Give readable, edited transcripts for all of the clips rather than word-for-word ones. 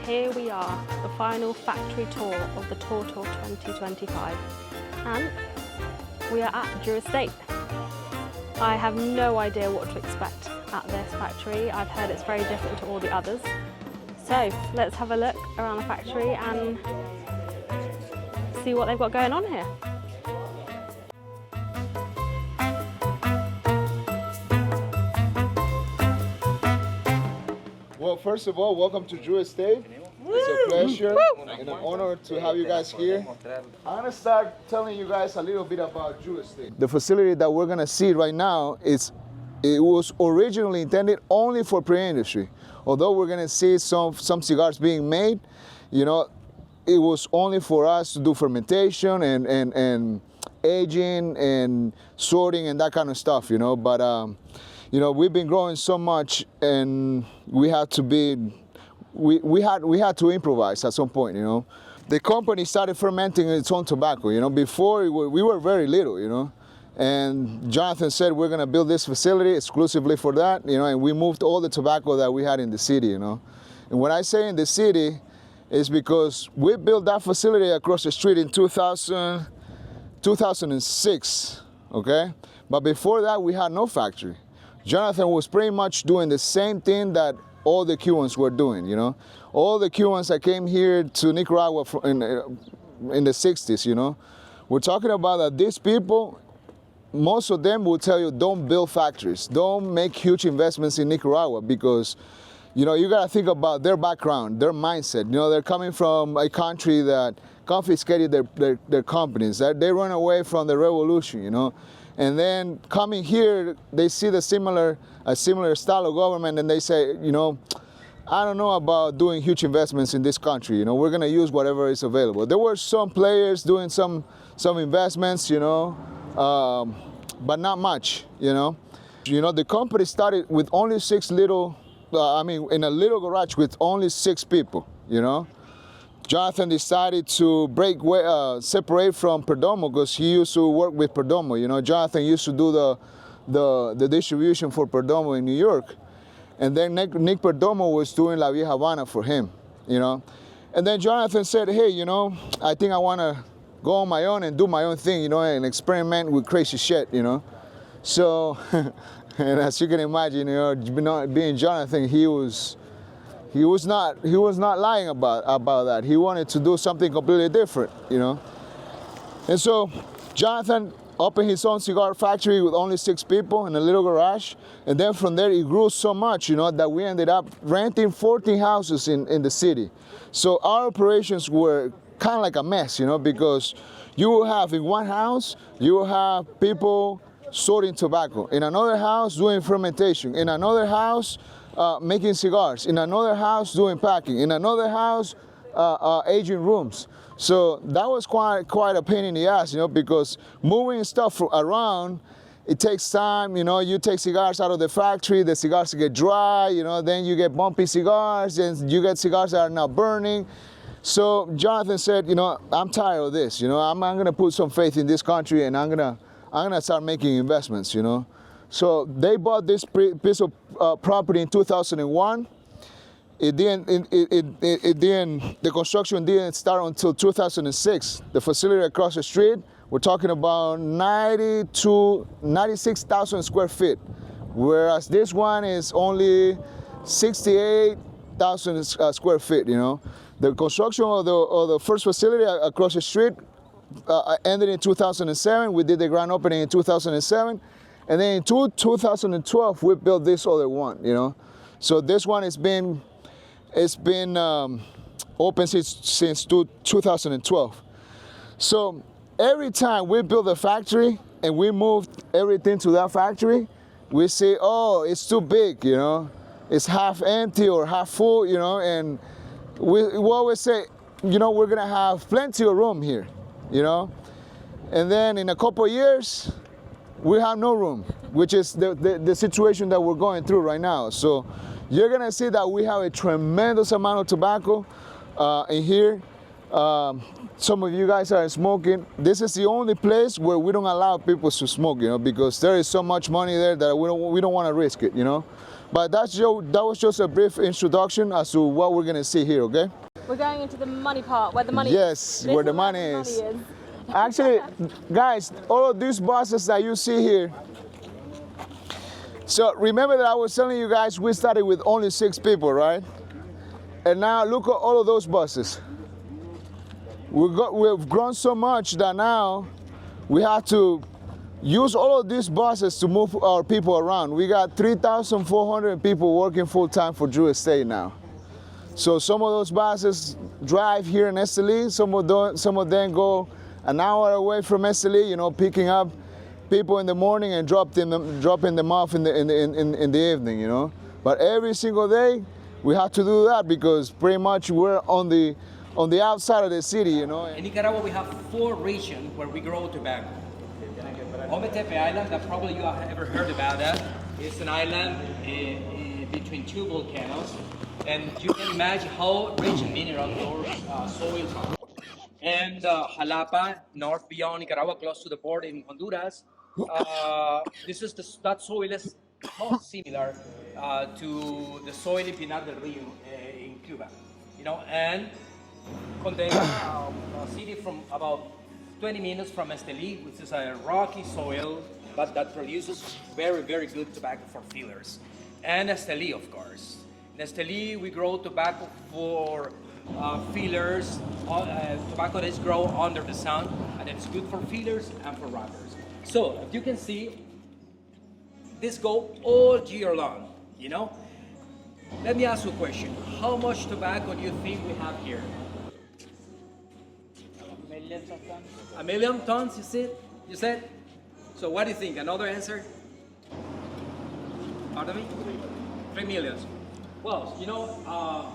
here we are, the final factory tour of the Tour 2025, and we are at Drew Estate. I have no idea what to expect at this factory. I've heard it's very different to all the others. So let's have a look around the factory and see what they've got going on here. Well, first of all, welcome to Drew Estate. It's a pleasure and an honor to have you guys here. I'm gonna start telling you guys a little bit about Drew Estate. The facility that we're gonna see right now it was originally intended only for pre-industry. Although we're gonna see some cigars being made, you know, it was only for us to do fermentation and aging and sorting and that kind of stuff, you know. But you know, we've been growing so much, and we had to improvise at some point, you know. The company started fermenting its own tobacco, you know. Before we were very little, you know. And Jonathan said we're gonna build this facility exclusively for that, you know, and we moved all the tobacco that we had in the city, you know. And when I say in the city, it's because we built that facility across the street in 2006, okay? But before that, we had no factory. Jonathan was pretty much doing the same thing that all the Cubans were doing, you know. All the Cubans that came here to Nicaragua in the 60s, you know. We're talking about that these people, most of them will tell you don't build factories, don't make huge investments in Nicaragua, because, you know, you gotta think about their background, their mindset. You know, they're coming from a country that confiscated their companies, that they run away from the revolution, you know. And then coming here, they see a similar style of government, and they say, you know, I don't know about doing huge investments in this country. You know, we're gonna use whatever is available. There were some players doing some investments, you know, but not much, you know. You know, the company started with only in a little garage with only 6 people, you know. Jonathan decided to separate from Perdomo, because he used to work with Perdomo. You know, Jonathan used to do the distribution for Perdomo in New York. And then Nick Perdomo was doing La Vieja Habana for him, you know. And then Jonathan said, hey, you know, I think I want to go on my own and do my own thing, you know, and experiment with crazy shit, you know. So, and as you can imagine, you know, being Jonathan, he was not lying about that. He wanted to do something completely different, you know. And so Jonathan opened his own cigar factory with only 6 people in a little garage. And then from there, it grew so much, you know, that we ended up renting 14 houses in the city. So our operations were kind of like a mess, you know, because you will have in one house, you will have people sorting tobacco. In another house, doing fermentation. In another house, making cigars. In another house, doing packing. In another house, aging rooms. So that was quite a pain in the ass, you know, because moving stuff around, it takes time. You know, you take cigars out of the factory, the cigars get dry, you know, then you get bumpy cigars, and you get cigars that are now burning. So Jonathan said, you know, I'm tired of this, you know, I'm gonna put some faith in this country, and I'm gonna start making investments, you know. So they bought this piece of property in 2001. The construction didn't start until 2006. The facility across the street, we're talking about 96,000 square feet, whereas this one is only 68,000 square feet, you know. The construction of the first facility across the street ended in 2007. We did the grand opening in 2007. And then in 2012, we built this other one, you know. So this one it's been open since 2012. So every time we build a factory and we move everything to that factory, we say, oh, it's too big, you know. It's half empty or half full, you know. And we always say, you know, we're gonna have plenty of room here, you know. And then in a couple of years, we have no room, which is the situation that we're going through right now. So you're gonna see that we have a tremendous amount of tobacco in here. Some of you guys are smoking. This is the only place where we don't allow people to smoke, you know, because there is so much money there that we don't want to risk it, you know. But that was just a brief introduction as to what we're gonna see here, okay? We're going into the money part, where the money Yes, is. where the money is. Actually, guys, all of these buses that you see here. So remember that I was telling you guys we started with only 6 people, right? And now look at all of those buses. We've grown so much that now we have to use all of these buses to move our people around. We got 3,400 people working full-time for Drew Estate now. So some of those buses drive here in Estelí, some of them go an hour away from Estelí, you know, picking up people in the morning and dropping them off in the evening, you know. But every single day we have to do that because pretty much we're on the outside of the city, you know. In Nicaragua we have 4 regions where we grow tobacco. Ometepe Island, that probably you have ever heard about that. It's an island between 2 volcanoes, and you can imagine how rich in mineral those soils are. And Jalapa, north beyond Nicaragua, close to the border in Honduras, that soil is most similar to the soil in Pinar del Rio in Cuba, you know. And Condega, a city from about 20 minutes from Estelí, which is a rocky soil, but that produces very, very good tobacco for fillers. And Estelí, of course. In Estelí, we grow tobacco for fillers, tobacco that is grown under the sun, and it's good for fillers and for wrappers. So, as you can see, this goes all year long, you know? Let me ask you a question. How much tobacco do you think we have here? Millions of tons. 1 million tons, you said? So what do you think? Another answer? Pardon me? 3 million. Well, you know,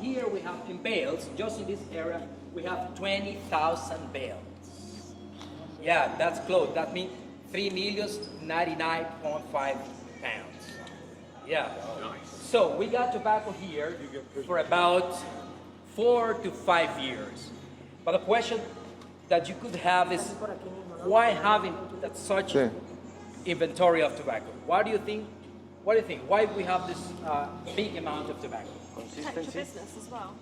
here we have in bales, just in this area, we have 20,000 bales. Yeah, that's close. That means 3,099,500 pounds. Yeah. So we got tobacco here for about 4 to 5 years. But the question that you could have is, why having that such inventory of tobacco? What do you think? Why we have this big amount of tobacco? Protect your business as well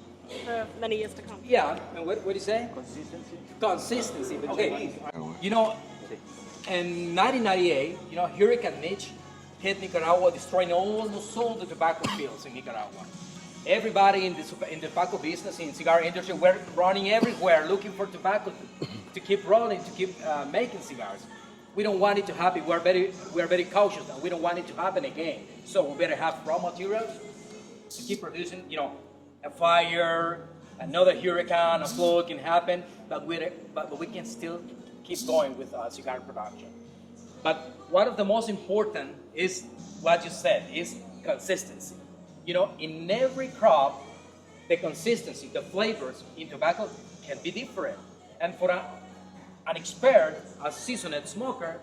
for many years to come. Yeah, and what do you say? Consistency. Consistency. Okay, you know, in 1998, you know, Hurricane Mitch hit Nicaragua, destroying almost all the tobacco fields in Nicaragua. Everybody in the tobacco business, in cigar industry, were running everywhere looking for tobacco to keep rolling, to keep making cigars. We don't want it to happen. We're very cautious, and we don't want it to happen again. So we better have raw materials to keep producing. You know, a fire, another hurricane, a flood can happen, but we can still keep going with cigar production. But one of the most important is what you said, is consistency. You know, in every crop, the consistency, the flavors in tobacco can be different. And for an expert, a seasoned smoker,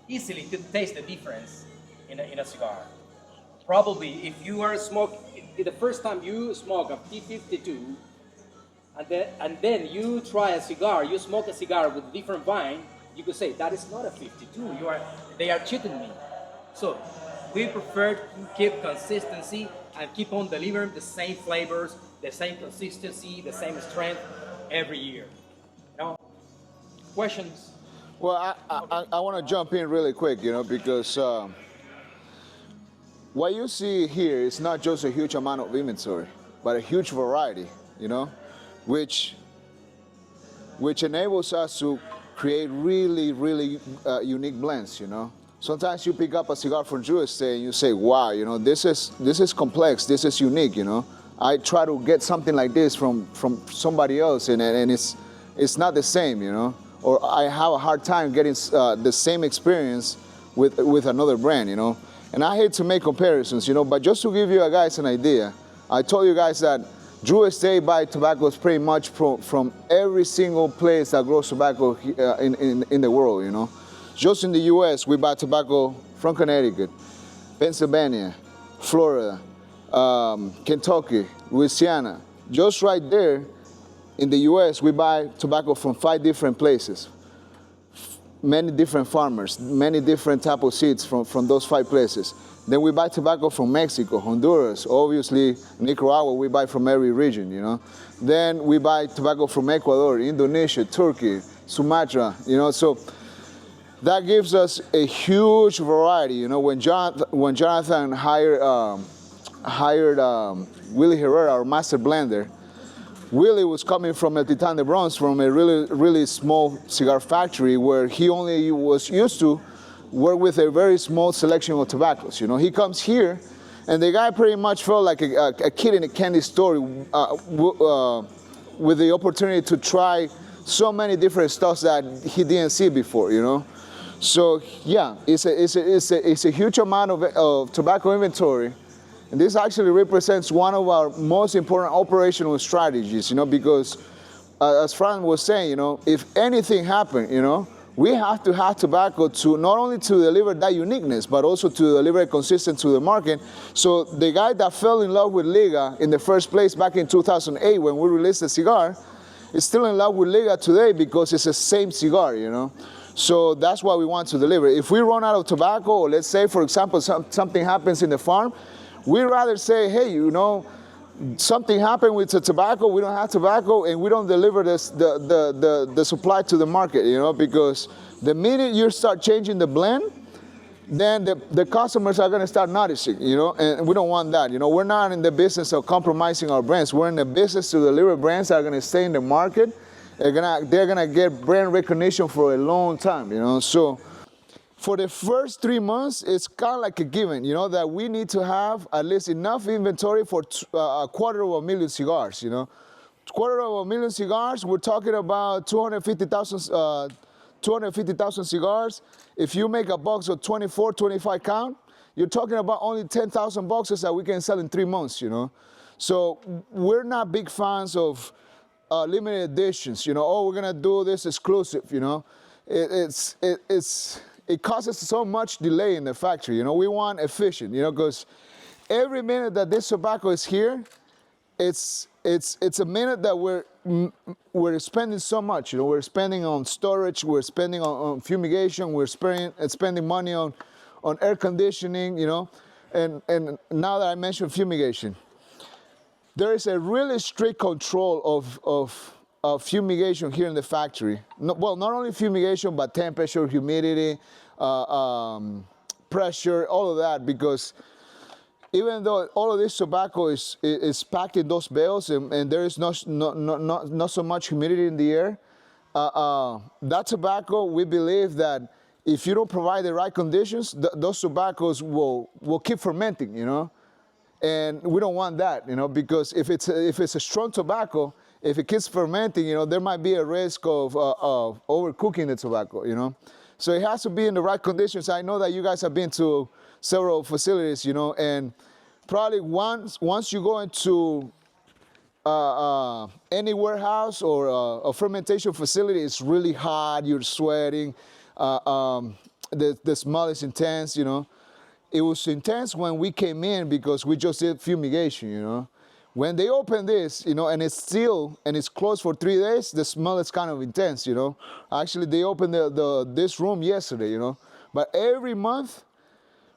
easily to taste the difference in a cigar. Probably if you are the first time you smoke a P52, and then you try a cigar, you smoke a cigar with different vine, you could say, that is not a 52, they are cheating me. So we prefer to keep consistency and keep on delivering the same flavors, the same consistency, the same strength every year. You know? Questions? Well, I want to jump in really quick, you know, because what you see here is not just a huge amount of inventory, but a huge variety, you know, which enables us to create really, really unique blends, you know. Sometimes you pick up a cigar from Drew Estate and you say, wow, you know, this is complex, this is unique, you know. I try to get something like this from somebody else and it's not the same, you know. Or I have a hard time getting the same experience with another brand, you know. And I hate to make comparisons, you know, but just to give you guys an idea, I told you guys that Drew Estate buy tobacco pretty much from every single place that grows tobacco in the world, you know. Just in the U.S., we buy tobacco from Connecticut, Pennsylvania, Florida, Kentucky, Louisiana. Just right there in the U.S., we buy tobacco from 5 different places, many different farmers, many different type of seeds from those 5 places. Then we buy tobacco from Mexico, Honduras, obviously Nicaragua, we buy from every region, you know. Then we buy tobacco from Ecuador, Indonesia, Turkey, Sumatra, you know. So that gives us a huge variety, you know. When Jonathan hired Willie Herrera, our master blender, Willie was coming from El Titan de Bronze, from a really small cigar factory where he only was used to work with a very small selection of tobaccos. You know, he comes here, and the guy pretty much felt like a kid in a candy store with the opportunity to try so many different stuff that he didn't see before. You know, so yeah, it's a huge amount of tobacco inventory, and this actually represents one of our most important operational strategies. You know, because as Fran was saying, you know, if anything happened, you know, we have to have tobacco to not only to deliver that uniqueness, but also to deliver it consistent to the market. So the guy that fell in love with Liga in the first place back in 2008 when we released the cigar is still in love with Liga today because it's the same cigar, you know. So that's what we want to deliver. If we run out of tobacco, or let's say, for example, something happens in the farm, we'd rather say, hey, you know, something happened with the tobacco, we don't have tobacco, and we don't deliver the supply to the market, you know, because the minute you start changing the blend, then the customers are going to start noticing, you know, and we don't want that. You know, we're not in the business of compromising our brands. We're in the business to deliver brands that are going to stay in the market. They're going to get brand recognition for a long time, you know. So for the first 3 months, it's kind of like a given, you know, that we need to have at least enough inventory for 250,000 cigars, you know. 250,000 cigars, we're talking about 250,000 cigars. If you make a box of 24, 25 count, you're talking about only 10,000 boxes that we can sell in 3 months, you know. So we're not big fans of limited editions, you know. Oh, we're gonna do this exclusive, you know. It causes so much delay in the factory, you know. We want efficient, you know, because every minute that this tobacco is here, it's a minute that we're spending so much, you know. We're spending on storage, we're spending on fumigation, we're spending money on air conditioning, you know. And now that I mentioned fumigation, there is a really strict control of fumigation here in the factory. Well, not only fumigation, but temperature, humidity, pressure, all of that, because even though all of this tobacco is packed in those bales and there is not so much humidity in the air, that tobacco, we believe that if you don't provide the right conditions, those tobaccos will keep fermenting, you know. And we don't want that, you know, because if it's a strong tobacco, if it keeps fermenting, you know, there might be a risk of overcooking the tobacco, you know. So it has to be in the right conditions. I know that you guys have been to several facilities, you know, and probably once you go into any warehouse or a fermentation facility, it's really hot, you're sweating, the smell is intense, you know. It was intense when we came in because we just did fumigation, you know. When they open this, you know, and it's closed for 3 days, the smell is kind of intense, you know. Actually, they opened this room yesterday, you know. But every month,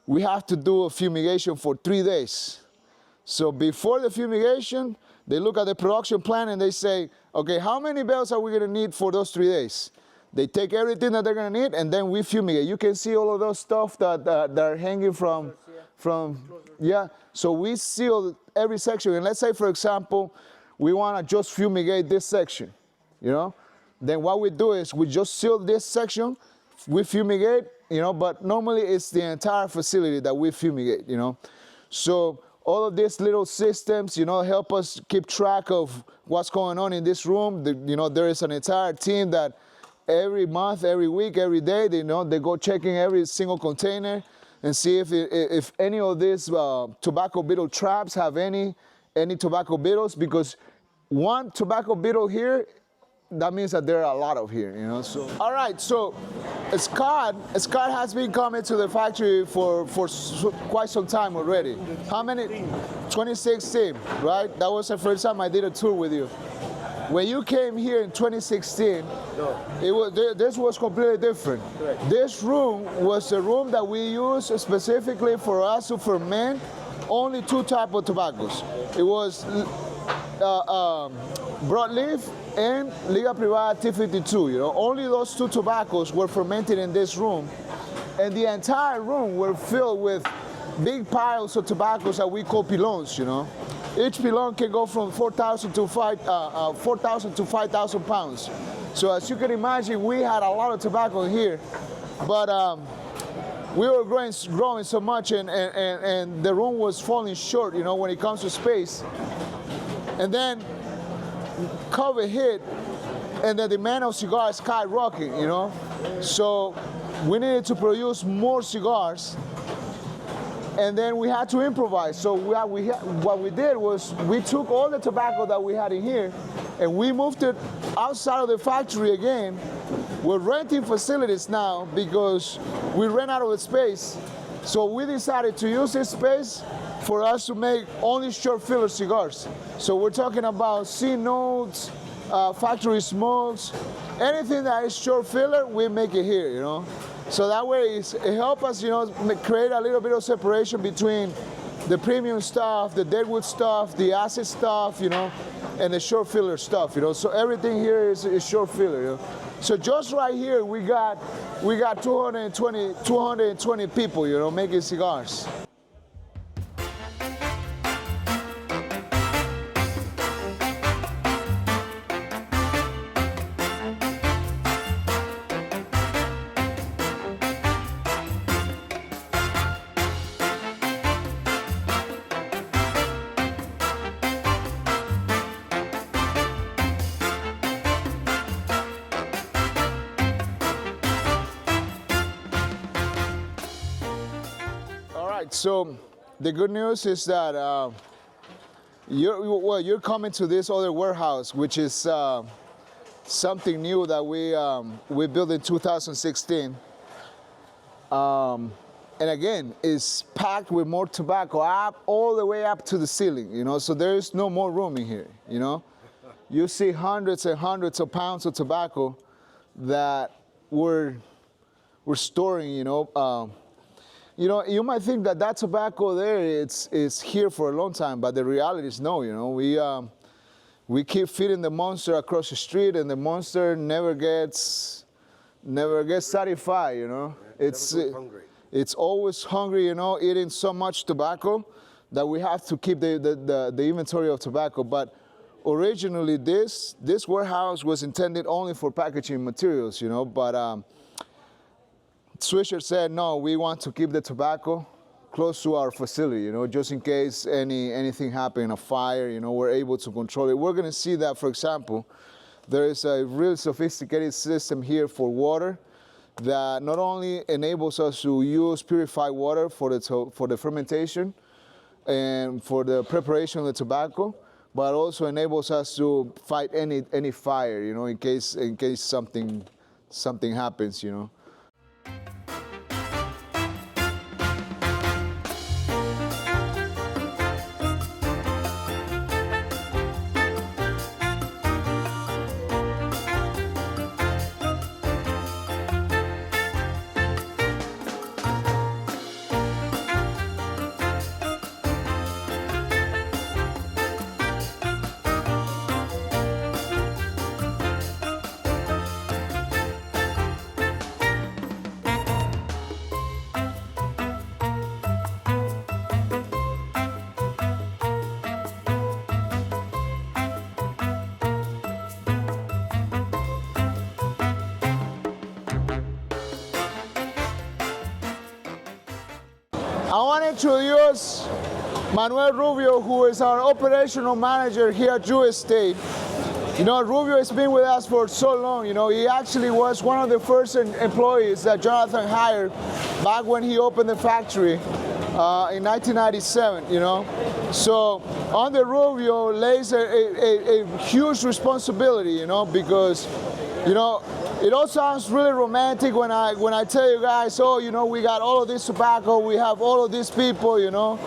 we have to do a fumigation for 3 days. So before the fumigation, they look at the production plan and they say, okay, how many bales are we going to need for those 3 days? They take everything that they're going to need, and then we fumigate. You can see all of those stuff that are hanging from, yeah. So we seal every section. And let's say, for example, we want to just fumigate this section, you know. Then what we do is we just seal this section, we fumigate, you know, but normally it's the entire facility that we fumigate, you know. So all of these little systems, you know, help us keep track of what's going on in this room. You know, there is an entire team that every month, every week, every day, they go checking every single container and see if any of these tobacco beetle traps have any tobacco beetles, because one tobacco beetle here, that means that there are a lot of here, you know. So all right, so Scott has been coming to the factory for quite some time already. How many? 2016, right? That was the first time I did a tour with you. When you came here in 2016, this was completely different. Correct. This room was a room that we used specifically for us to ferment only two types of tobaccos. It was broadleaf and Liga Privada T52. You know, only those two tobaccos were fermented in this room, and the entire room were filled with big piles of tobaccos that we call pilons. You know, each pilon can go from 4,000 to 5,000 pounds. So as you can imagine, we had a lot of tobacco here, but we were growing so much, and the room was falling short, you know, when it comes to space. And then COVID hit, and the demand of cigars skyrocketed, you know. So we needed to produce more cigars, and then we had to improvise. So what we did was we took all the tobacco that we had in here, and we moved it outside of the factory again. We're renting facilities now because we ran out of the space. So we decided to use this space for us to make only short filler cigars. So we're talking about C notes, factory smokes, anything that is short filler, we make it here, you know. So that way it helps us, you know, create a little bit of separation between the premium stuff, the deadwood stuff, the acid stuff, you know, and the short filler stuff, you know. So everything here is short filler, you know. So just right here, we got 220 people, you know, making cigars. So the good news is that you're coming to this other warehouse, which is something new that we built in 2016. And again, it's packed with more tobacco all the way up to the ceiling, you know, so there is no more room in here, you know. You see hundreds and hundreds of pounds of tobacco that we're storing, you know. You know, you might think that tobacco there is here for a long time, but the reality is no. You know, we keep feeding the monster across the street, and the monster never gets satisfied. You know, it's always hungry. You know, eating so much tobacco that we have to keep the inventory of tobacco. But originally, this warehouse was intended only for packaging materials. You know, but Swisher said, no, we want to keep the tobacco close to our facility, you know, just in case anything happened, a fire, you know, we're able to control it. We're going to see that, for example, there is a really sophisticated system here for water that not only enables us to use purified water for the fermentation and for the preparation of the tobacco, but also enables us to fight any fire, you know, in case something happens, you know. I want to introduce Manuel Rubio, who is our operational manager here at Drew Estate. You know, Rubio has been with us for so long. You know, he actually was one of the first employees that Jonathan hired back when he opened the factory in 1997, you know. So under Rubio lays a huge responsibility, you know, because, you know, it all sounds really romantic when I tell you guys, oh, you know, we got all of this tobacco, we have all of these people, you know.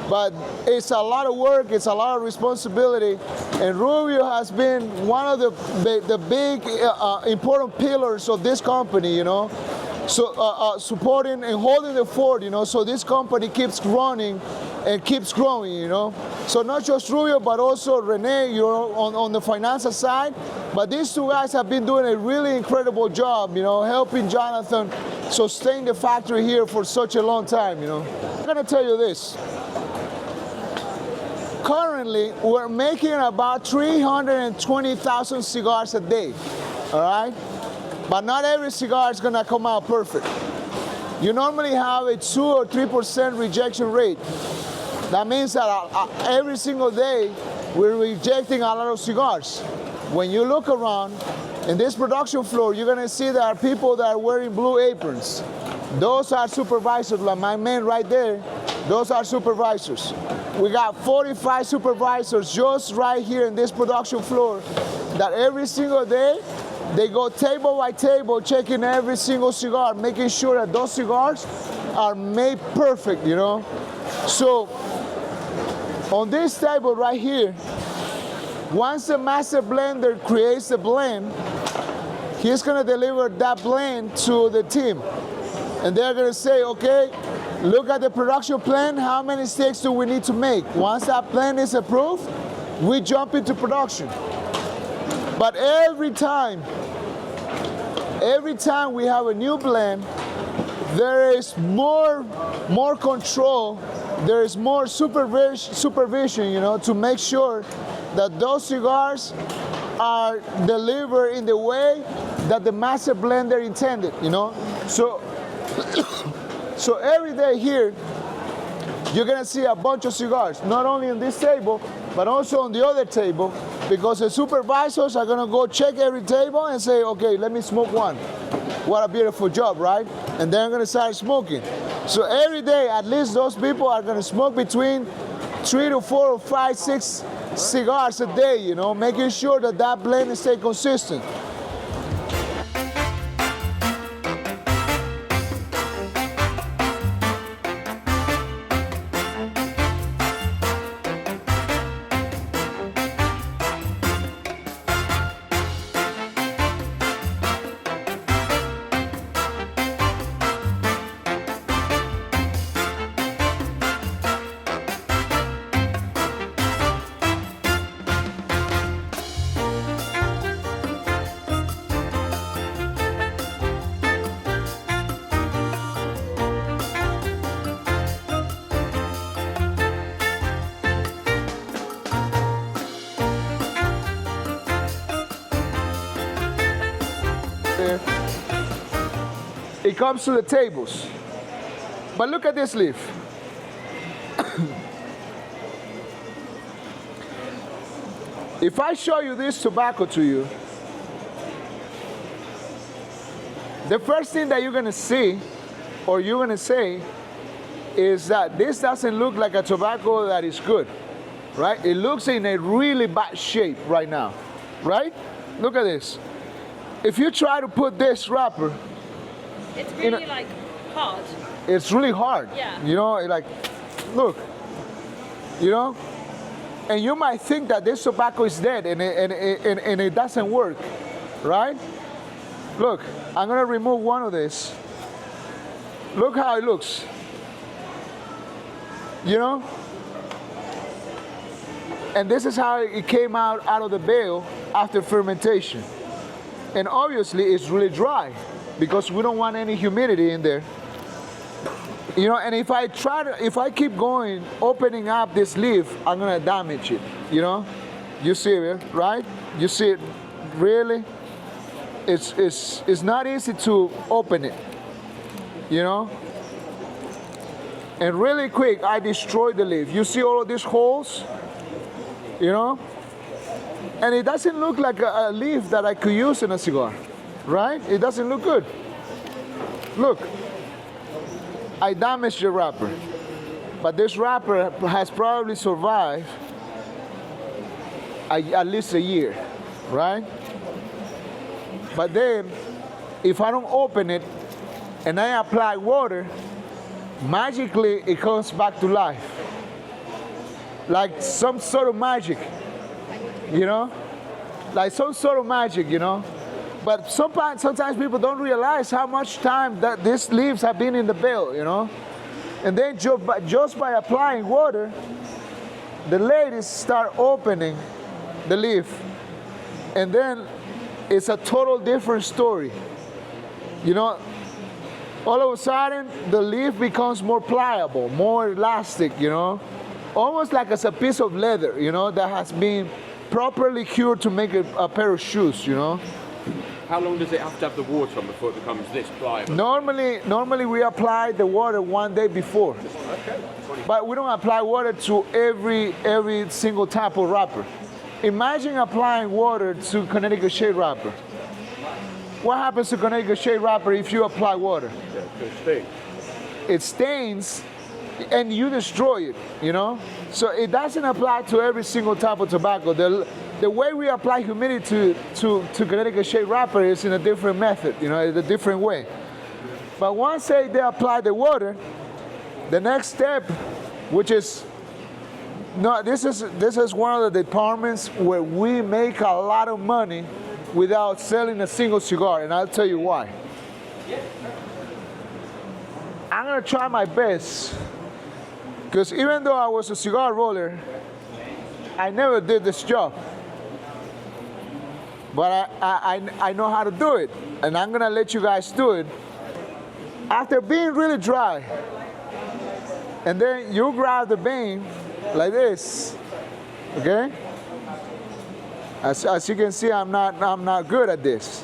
But it's a lot of work, it's a lot of responsibility, and Rubio has been one of the big important pillars of this company, you know. So supporting and holding the fort, you know, so this company keeps running and keeps growing, you know. So not just Rubio, but also Rene, you know, on the financial side. But these two guys have been doing a really incredible job, you know, helping Jonathan sustain the factory here for such a long time, you know. I'm gonna tell you this. Currently, we're making about 320,000 cigars a day, all right? But not every cigar is gonna come out perfect. You normally have a 2 or 3% rejection rate. That means that every single day, we're rejecting a lot of cigars. When you look around, in this production floor, you're gonna see there are people that are wearing blue aprons. Those are supervisors, like my man right there, those are supervisors. We got 45 supervisors just right here in this production floor that every single day, they go table by table, checking every single cigar, making sure that those cigars are made perfect, you know? So, on this table right here, once the master blender creates the blend, he's gonna deliver that blend to the team. And they're gonna say, okay, look at the production plan, how many sticks do we need to make? Once that plan is approved, we jump into production. But every time we have a new blend, there is more control, there is more supervision, you know, to make sure that those cigars are delivered in the way that the master blender intended, you know. So every day here, you're gonna see a bunch of cigars, not only on this table, but also on the other table, because the supervisors are gonna go check every table and say, okay, let me smoke one. What a beautiful job, right? And they're gonna start smoking. So every day, at least those people are gonna smoke between 3 to 4 or 5, 6 cigars a day, you know, making sure that that blend stays consistent. It comes to the tables. But look at this leaf. If I show you this tobacco to you, the first thing that you're gonna see, or you're gonna say, is that this doesn't look like a tobacco that is good, right? It looks in a really bad shape right now, right? Look at this. If you try to put this wrapper, It's really like hard. it's really hard. Yeah. You know, like, look, you know, and you might think that this tobacco is dead and it doesn't work, right? Look, I'm gonna remove one of this. Look how it looks. You know? And this is how it came out of the bale after fermentation. And obviously it's really dry because we don't want any humidity in there. You know, and if I keep going, opening up this leaf, I'm gonna damage it, you know? You see it, right? You see it, really? It's not easy to open it, you know? And really quick, I destroyed the leaf. You see all of these holes, you know? And it doesn't look like a leaf that I could use in a cigar, right? It doesn't look good. Look, I damaged the wrapper, but this wrapper has probably survived at least a year, right? But then, if I don't open it and I apply water, magically it comes back to life. like some sort of magic, you know? Like some sort of magic, you know? But sometimes people don't realize how much time that these leaves have been in the bale, you know? And then just by applying water, the ladies start opening the leaf. And then it's a total different story. You know, all of a sudden, the leaf becomes more pliable, more elastic, you know? Almost like it's a piece of leather, you know, that has been properly cured to make a pair of shoes, you know? How long does it have to have the water on before it becomes this pliable? Normally we apply the water one day before. Okay. But we don't apply water to every single type of wrapper. Imagine applying water to Connecticut shade wrapper. What happens to Connecticut shade wrapper if you apply water? It stains and you destroy it, you know? So it doesn't apply to every single type of tobacco. The way we apply humidity to Connecticut shade wrapper is in a different method, you know, in a different way. But once they apply the water, the next step, which is, this is one of the departments where we make a lot of money without selling a single cigar, and I'll tell you why. I'm gonna try my best, because even though I was a cigar roller, I never did this job. But I know how to do it, and I'm gonna let you guys do it. After being really dry, and then you grab the vein like this, okay? As you can see, I'm not good at this.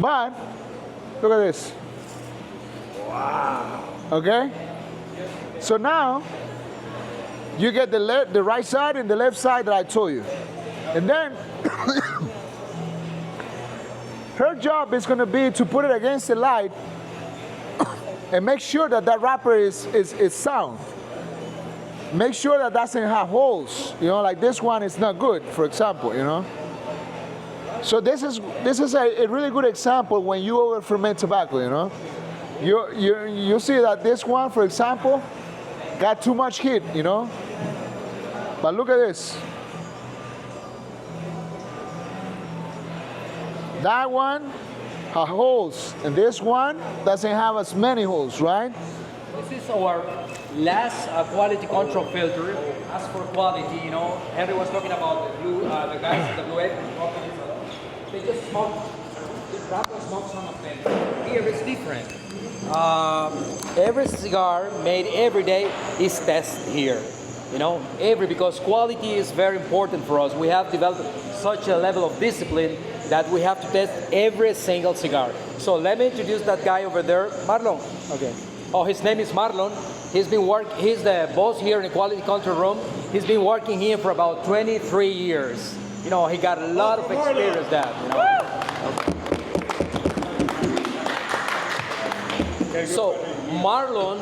But look at this. Wow. Okay? So now you get the right side and the left side that I told you. And then her job is going to be to put it against the light and make sure that that wrapper is sound. Make sure that doesn't have holes, you know, like this one is not good, for example, you know. So this is a really good example when you over ferment tobacco, you know. You see that this one, for example, got too much heat, you know. But look at this. That one has holes, and this one doesn't have as many holes, right? This is our last quality control filter. As for quality, you know, everyone's talking about the blue, the guys at the blue egg companies. They just smoke, the wrapper smokes some of them. Here it's different. Every cigar made every day is tested here. You know, because quality is very important for us. We have developed such a level of discipline that we have to test every single cigar. So let me introduce that guy over there, Marlon. Okay. Oh, his name is Marlon. He's the boss here in the quality control room. He's been working here for about 23 years. You know, he got a lot of experience that, you know. Okay. So Marlon,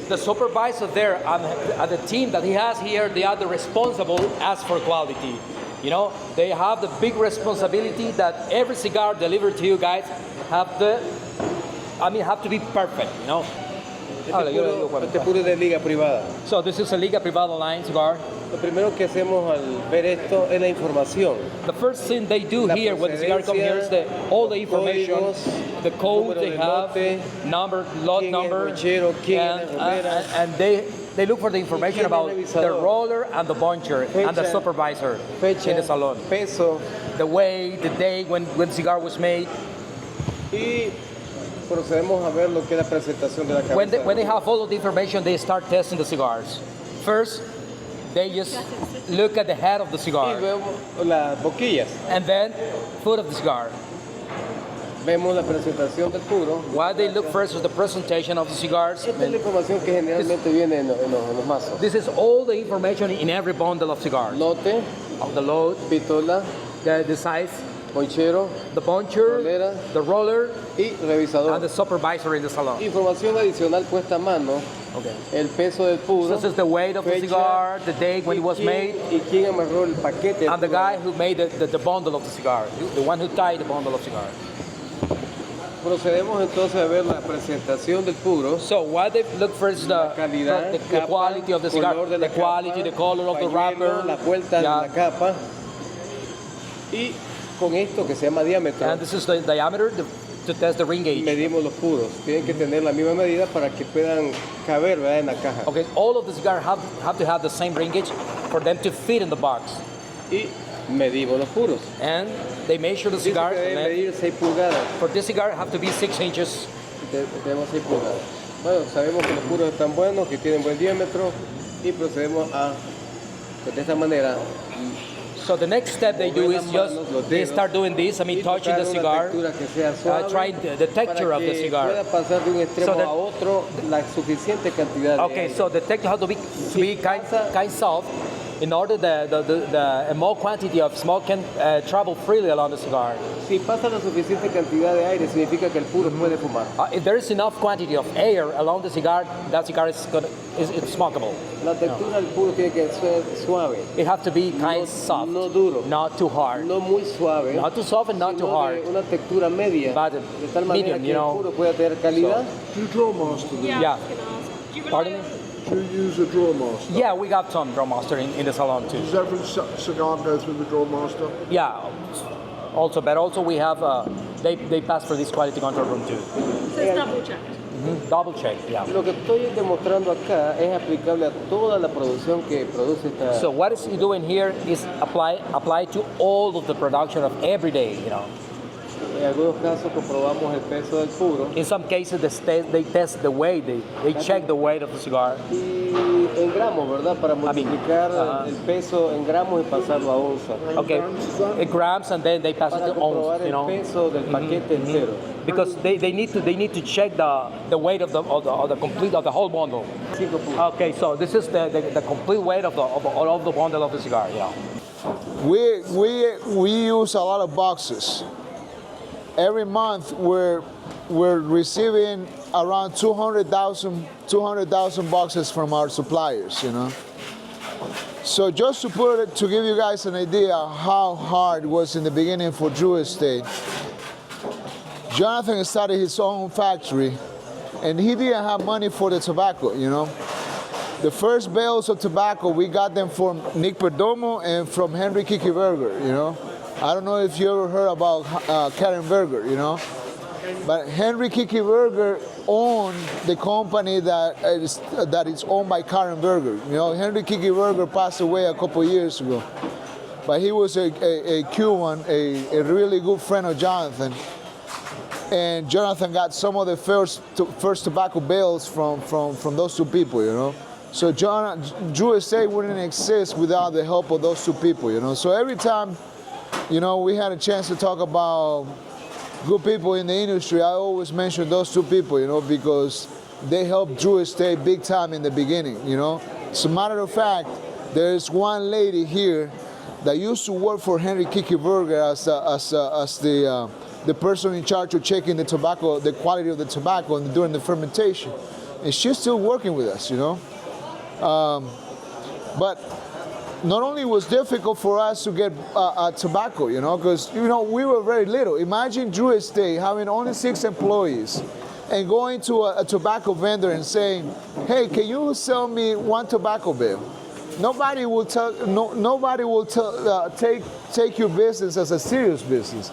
the supervisor there and the team that he has here, they are the responsible as for quality. You know, they have the big responsibility that every cigar delivered to you guys have to be perfect, you know. Este puro de liga privada. So this is a Liga Privada line cigar. Lo primero que hacemos al ver esto es la información. The first thing they do here when the cigar comes here is all the information, the code they have, number, lot number, and they look for the information about the roller and the buncher and the supervisor in the salon. Peso. The way, the day when the cigar was made. Y procedemos a ver lo que es la presentación de la cabeza. When they have all of the information, they start testing the cigars. First, they just look at the head of the cigar. Y vemos las boquillas. And then, foot of the cigar. Vemos la presentación del puro. What they look first is the presentation of the cigars. Esta es la información que generalmente viene en los mazos. This is all the information in every bundle of cigars. Lote, of the load, pistola, the size, ponchero, the buncher, rolera, the roller, y revisador. and the supervisor in the salon. Información adicional puesta a mano. Okay. El peso del puro. This is the weight of the cigar, the date when it was made, y quién amarró el paquete. and the guy who made the bundle of the cigar, the one who tied the bundle of cigars. Procedemos entonces a ver la presentación del puro. So what they look for is the Calidad, the capa, quality of the cigar, color de the la quality, capa, the color of the pañuelo, wrapper. la vuelta de la capa. Y con esto que se llama diámetro, And this is the diameter to test the ring gauge. medimos los puros. Tienen que tener la misma medida para que puedan caber, ¿verdad?, en la caja. Okay, all of the cigars have to have the same ring gauge for them to fit in the box. Y medimos los puros. And they measure the Dice que cigars. deben And then medir 6 pulgadas. for this cigar, have to be 6 inches. Tenemos 6 pulgadas. Bueno, sabemos que los puros están buenos, que tienen buen diámetro y procedemos a, pues, de esta manera, So the next step they do is just they start doing this. I mean, touching the cigar, trying the texture of the cigar. pueda pasar de un extremo So that- a otro la suficiente cantidad de Okay, aire. so the texture has to be kind soft, in order the more quantity of smoke can travel freely along the cigar. Si pasa la suficiente cantidad de aire, significa que el puro puede fumar. If there is enough quantity of air along the cigar, that cigar is it's smokable. La textura del puro tiene que ser suave, It has to be kind soft, no duro, not too hard, no muy suave, not too soft and not too sino hard. de una textura media, But de tal manera medium, que you el know. puro pueda tener calidad. Do you draw master them? Yeah. Pardon me? Do you use a draw master? Yeah, we got some drum master in the salon too. Does every cigar go through the draw master? Yeah. Also, but also we have they pass for this quality control room too. So it's double checked. Double check. Yeah. Lo que estoy demostrando acá es aplicable a toda la producción que produce esta. So what is you doing here is apply to all of the production of every day. You know. En algunos casos comprobamos el peso del puro In some cases, they test the weight. They check the weight of the cigar. y en gramos, ¿verdad? Para multiplicar el peso en gramos y pasarlo a onza. Okay, it grams and then they pass it Para to comprobar ounce. You el know. peso del paquete entero. Because they need to check the weight of the complete of the whole bundle. 5 puros. Okay, so this is the complete weight of the bundle of the cigar. Yeah. We use a lot of boxes. Every month we're receiving around 200,000 boxes from our suppliers, you know. So just to give you guys an idea how hard it was in the beginning for Drew Estate, Jonathan started his own factory and he didn't have money for the tobacco, you know. The first bales of tobacco, we got them from Nick Perdomo and from Henry Kikiberger, you know. I don't know if you ever heard about Karen Berger, you know. But Henry Kikiberger owned the company that is owned by Karen Berger. You know, Henry Kikiberger passed away a couple years ago. But he was a Cuban, a really good friend of Jonathan. And Jonathan got some of the first tobacco bales from those two people, you know. So Drew Estate wouldn't exist without the help of those two people, you know. So every time, you know, we had a chance to talk about good people in the industry, I always mention those two people, you know, because they helped Drew Estate big time in the beginning, you know. As a matter of fact, there's one lady here that used to work for Henry Kikiberger as the person in charge of checking the tobacco, the quality of the tobacco during the fermentation. And she's still working with us, you know. But not only was difficult for us to get tobacco, you know, because, you know, we were very little. Imagine Drew Estate having only 6 employees and going to a tobacco vendor and saying, hey, can you sell me 1 tobacco bill? Nobody will take your business as a serious business.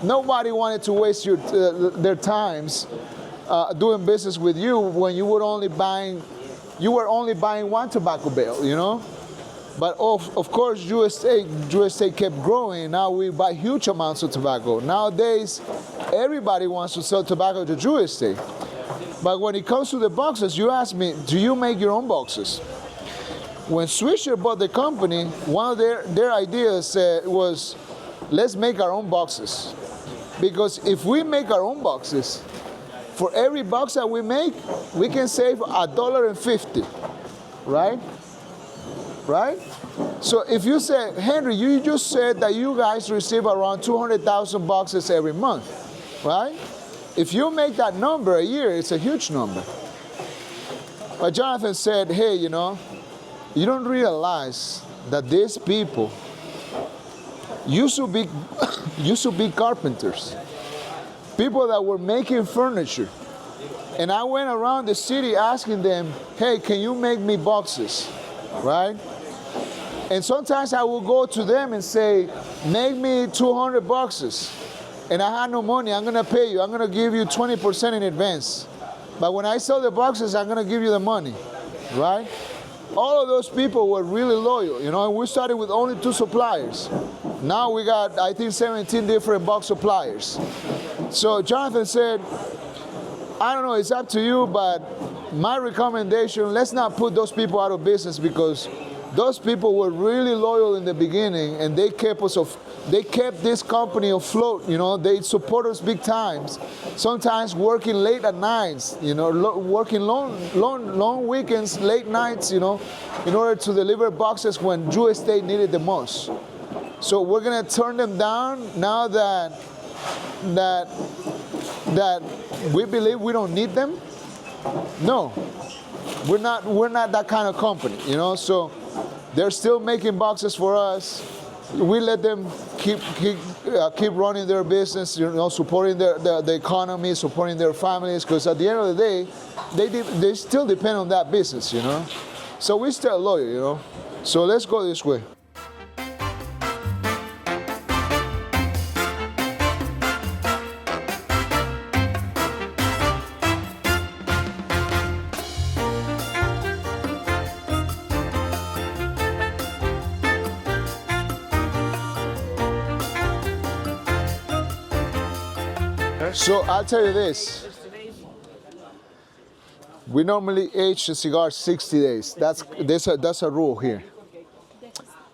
Nobody wanted to waste their times doing business with you when you were only buying 1 tobacco bill, you know. But of course, Drew Estate kept growing. Now we buy huge amounts of tobacco. Nowadays, everybody wants to sell tobacco to Drew Estate. But when it comes to the boxes, you ask me, do you make your own boxes? When Swisher bought the company, one of their ideas was, let's make our own boxes. Because if we make our own boxes, for every box that we make, we can save $1.50, right? Right? So if you say, Henry, you just said that you guys receive around 200,000 boxes every month, right? If you make that number a year, it's a huge number. But Jonathan said, hey, you know, you don't realize that these people used to be carpenters. people that were making furniture. And I went around the city asking them, hey, can you make me boxes, right? And sometimes I will go to them and say, make me 200 boxes. And I had no money, I'm gonna pay you. I'm gonna give you 20% in advance. But when I sell the boxes, I'm gonna give you the money, right? All of those people were really loyal, you know, and we started with only 2 suppliers. Now we got, I think, 17 different box suppliers. So Jonathan said, I don't know, it's up to you, but my recommendation, let's not put those people out of business, because those people were really loyal in the beginning, and they kept this company afloat, you know, they support us big times. Sometimes working late at nights, you know, working long weekends, late nights, you know, in order to deliver boxes when Drew Estate needed the most. So we're gonna turn them down now that we believe we don't need them. No, we're not that kind of company, you know. So they're still making boxes for us. We let them keep running their business, you know, supporting the economy, supporting their families, because at the end of the day, they still depend on that business, you know. So we still loyal, you know. So let's go this way. So I'll tell you this. We normally age the cigar 60 days. That's a rule here.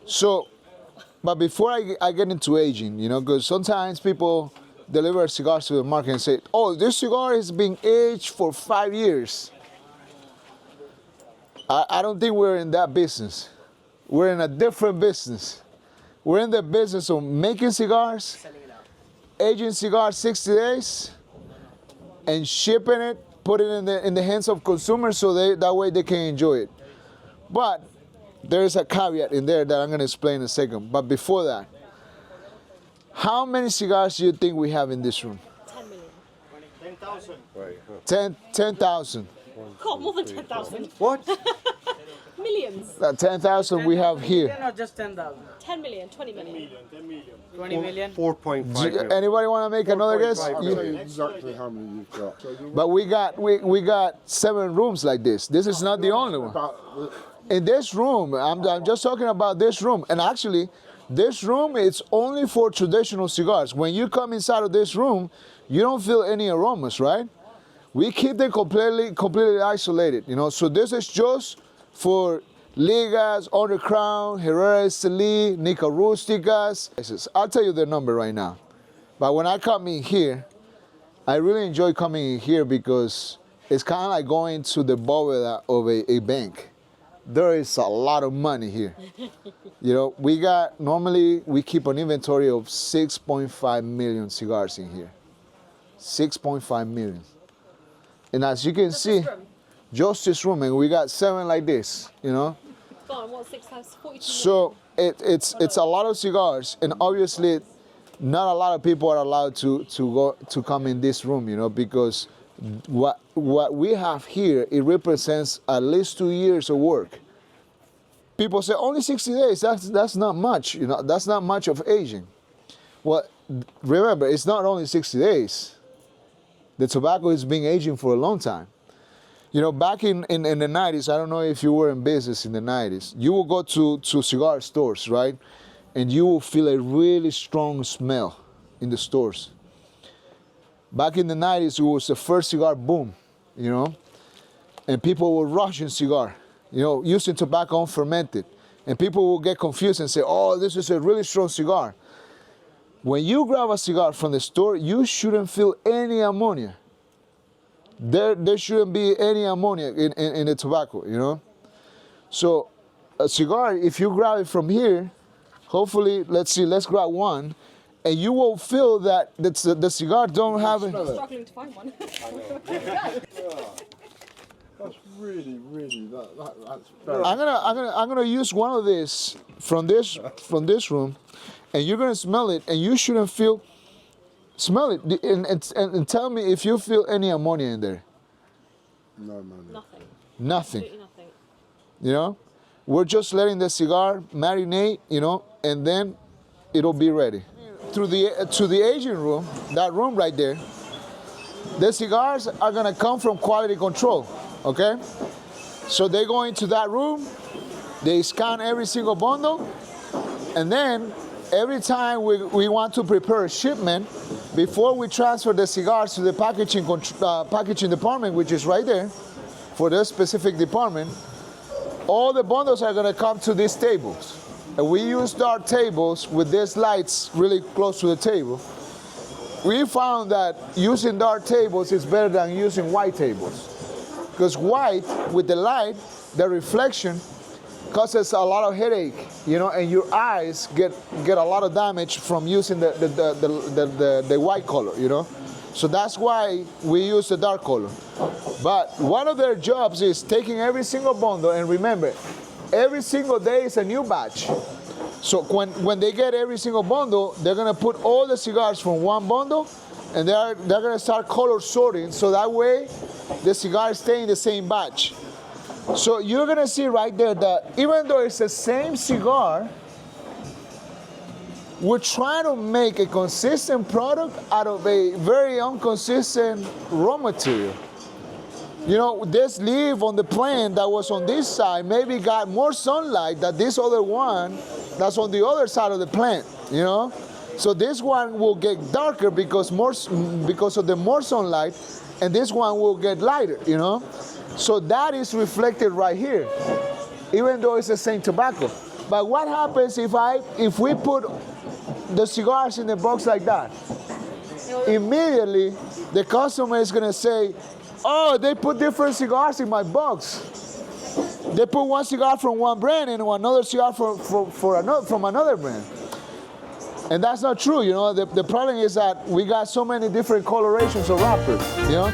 So, but before I get into aging, you know, because sometimes people deliver cigars to the market and say, oh, this cigar is being aged for 5 years. I don't think we're in that business. We're in a different business. We're in the business of making cigars, aging cigars 60 days, and shipping it, put it in the hands of consumers so that way they can enjoy it. But there is a caveat in there that I'm going to explain in a second. But before that, how many cigars do you think we have in this room? 10 million. 10,000. 10,000. God, more than 10,000. What? Millions. 10,000 we have here. Not just 10,000. 10 million, 20 million. 20 million. 4.5. Anybody want to make another guess? I'll tell you exactly how many you've got. But we got 7 rooms like this. This is not the only one. In this room, I'm just talking about this room. And actually, this room is only for traditional cigars. When you come inside of this room, you don't feel any aromas, right? We keep them completely isolated, you know. So this is just for Ligas, Undercrown, Herrera Estelí, Nica Rusticas. I'll tell you their number right now. But when I come in here, I really enjoy coming in here because it's kind of like going to the bóveda of a bank. There is a lot of money here. You know, normally we keep an inventory of 6.5 million cigars in here. 6.5 million. And as you can see, just this room, and we got 7 like this, you know. Go on, what, 6 times 42? So it's a lot of cigars, and obviously not a lot of people are allowed to come in this room, you know, because what we have here, it represents at least 2 years of work. People say only 60 days. That's not much, you know. That's not much of aging. Well, remember, it's not only 60 days. The tobacco is being aging for a long time. You know, back in the 90s, I don't know if you were in business in the 90s, you will go to cigar stores, right? And you will feel a really strong smell in the stores. Back in the 90s, it was the first cigar boom, you know? And people were rushing cigar, you know, using tobacco unfermented. And people will get confused and say, oh, this is a really strong cigar. When you grab a cigar from the store, you shouldn't feel any ammonia. There shouldn't be any ammonia in the tobacco, you know? So a cigar, if you grab it from here, hopefully, let's grab one, and you will feel that the cigar don't have it. I'm struggling to find one. That's really, that's I'm gonna use one of these from this room, and you're gonna smell it, and you shouldn't feel Smell it and tell me if you feel any ammonia in there. No. Nothing. Nothing. Absolutely nothing. You know, we're just letting the cigar marinate, you know, and then it'll be ready. To the aging room, that room right there, the cigars are gonna come from quality control, okay? So they go into that room, they scan every single bundle, and then every time we want to prepare a shipment, before we transfer the cigars to the packaging department, which is right there, for this specific department, all the bundles are gonna come to these tables. And we use dark tables with these lights really close to the table. We found that using dark tables is better than using white tables. Because white, with the light, the reflection causes a lot of headache, you know, and your eyes get a lot of damage from using the white color, you know. So that's why we use the dark color. But one of their jobs is taking every single bundle, and remember, every single day is a new batch. So when they get every single bundle, they're gonna put all the cigars from one bundle, and they're gonna start color sorting, so that way the cigars stay in the same batch. So you're gonna see right there that even though it's the same cigar, we're trying to make a consistent product out of a very inconsistent raw material. You know, this leaf on the plant that was on this side maybe got more sunlight than this other one that's on the other side of the plant, you know? So this one will get darker because of the more sunlight, and this one will get lighter, you know? So that is reflected right here, even though it's the same tobacco. But what happens if we put the cigars in the box like that? Immediately, the customer is gonna say, oh, they put different cigars in my box. They put one cigar from one brand and another cigar from another brand. And that's not true, you know. The problem is that we got so many different colorations of wrappers, you know.